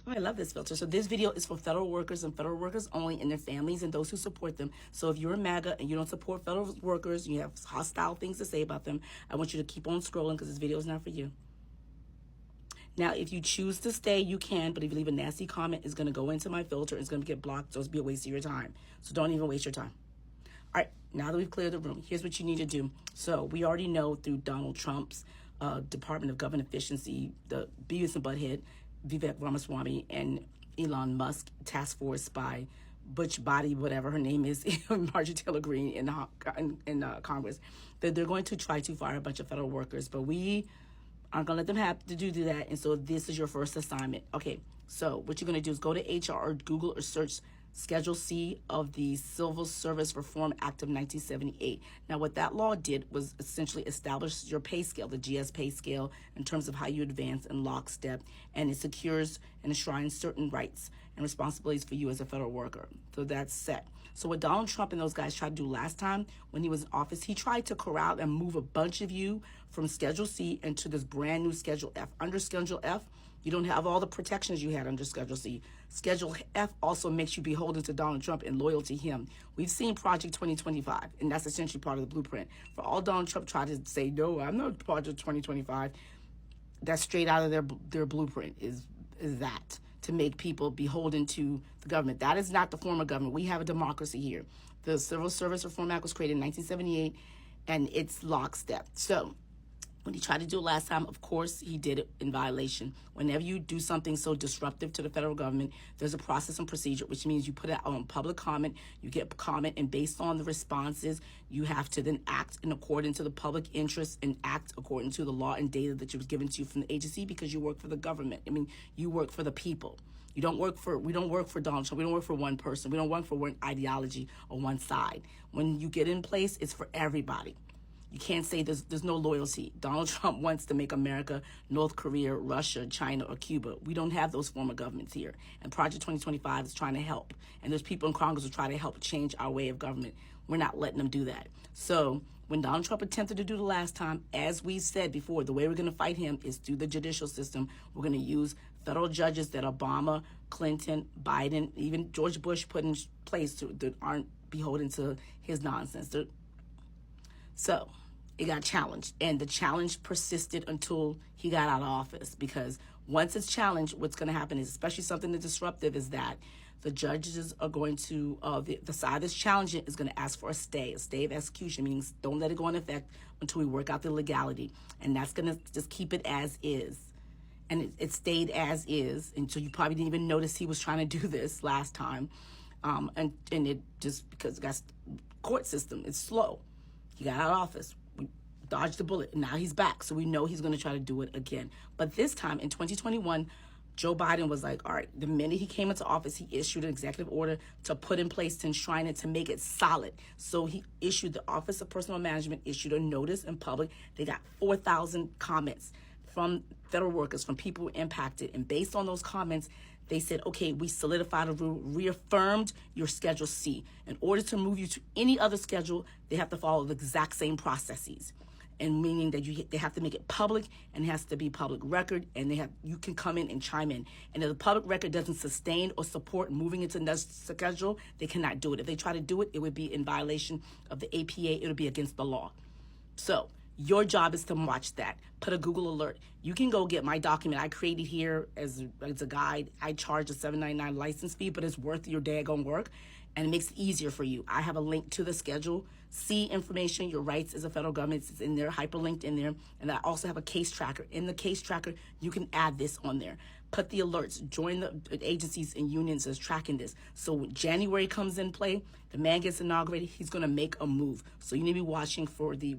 Oh, I love this filter. So this video is for federal workers and federal workers only and their families and those who support them. So if you're a MAGA and you don't support federal workers, you have hostile things to say about them, I want you to keep on scrolling because this video is not for you. Now, if you choose to stay, you can, but if you leave a nasty comment, it's going to go into my filter. It's going to get blocked, so it's be a waste of your time. So don't even waste your time. All right, now that we've cleared the room, here's what you need to do. So we already know through Donald Trump's Department of Government Efficiency, the Beavis and Butthead, Vivek Ramaswamy, and Elon Musk task force by Butch Body, whatever her name is, Marjorie Taylor Greene in Congress, that they're going to try to fire a bunch of federal workers, but we aren't going to let them have to do that, and so this is your first assignment. Okay, so what you're going to do is go to HR or Google or search Schedule C of the Civil Service Reform Act of 1978. Now, what that law did was essentially establish your pay scale, the GS pay scale, in terms of how you advance in lockstep, and it secures and enshrines certain rights and responsibilities for you as a federal worker. So that's set. So what Donald Trump and those guys tried to do last time when he was in office, he tried to corral and move a bunch of you from Schedule C into this brand new Schedule F. Under Schedule F, you don't have all the protections you had under Schedule C. Schedule F also makes you beholden to Donald Trump and loyal to him. We've seen Project 2025, and that's essentially part of the blueprint. For all Donald Trump tried to say, no, I'm not Project 2025, that's straight out of their blueprint, is that, to make people beholden to the government. That is not the form of government. We have a democracy here. The Civil Service Reform Act was created in 1978, and it's lockstep. So when he tried to do it last time, of course, he did it in violation. Whenever you do something so disruptive to the federal government, there's a process and procedure, which means you put it out on public comment, you get comment, and based on the responses, you have to then act in accordance to the public interest and act according to the law and data that was given to you from the agency because you work for the government. I mean, you work for the people. We don't work for Donald Trump. We don't work for one person. We don't work for one ideology or one side. When you get in place, it's for everybody. You can't say there's no loyalty. Donald Trump wants to make America North Korea, Russia, China, or Cuba. We don't have those form of governments here. And Project 2025 is trying to help. And there's people in Congress who try to help change our way of government. We're not letting them do that. So when Donald Trump attempted to do the last time, as we said before, the way we're going to fight him is through the judicial system. We're going to use federal judges that Obama, Clinton, Biden, even George Bush put in place that aren't beholden to his nonsense. So it got challenged, and the challenge persisted until he got out of office, because once it's challenged, what's going to happen is, especially something that's disruptive, is that the judges are going to, the side that's challenging it is going to ask for a stay of execution, meaning don't let it go into effect until we work out the legality, and that's going to just keep it as is. And it stayed as is, and so you probably didn't even notice he was trying to do this last time, and it just, because it got court system, it's slow. He got out of office. We dodged the bullet. Now he's back. So we know he's going to try to do it again. But this time in 2021, Joe Biden was like, all right, the minute he came into office, he issued an executive order to put in place, to enshrine it, to make it solid. So he issued, the Office of Personnel Management issued a notice in public. They got 4,000 comments from federal workers, from people impacted. And based on those comments, they said, okay, we solidified a rule, reaffirmed your Schedule C. In order to move you to any other schedule, they have to follow the exact same processes. And meaning that they have to make it public, and it has to be public record, and you can come in and chime in. And if the public record doesn't sustain or support moving into the next schedule, they cannot do it. If they try to do it, it would be in violation of the APA. It would be against the law. So your job is to watch that. Put a Google alert. You can go get my document I created here as a guide. I charge a $7.99 license fee, but it's worth your daggone work, and it makes it easier for you. I have a link to the Schedule C information, your rights as a federal government. It's in there, hyperlinked in there. And I also have a case tracker. In the case tracker, you can add this on there. Put the alerts. Join the agencies and unions that's tracking this. So when January comes in play, the man gets inaugurated, he's going to make a move. So you need to be watching for the,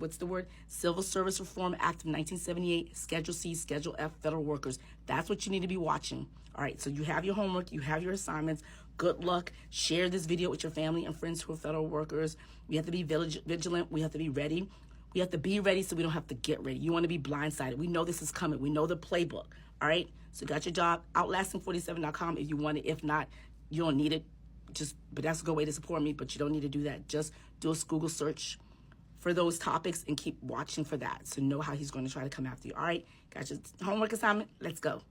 Civil Service Reform Act of 1978, Schedule C, Schedule F, federal workers. That's what you need to be watching. All right, so you have your homework, you have your assignments. Good luck. Share this video with your family and friends who are federal workers. We have to be vigilant. We have to be ready. We have to be ready so we don't have to get ready. You want to be blindsided. We know this is coming. We know the playbook. All right? So you got your job. Outlasting47.com if you want it. If not, you don't need it. But that's a good way to support me, but you don't need to do that. Just do a Google search for those topics and keep watching for that. So know how he's going to try to come after you. All right? Got your homework assignment. Let's go.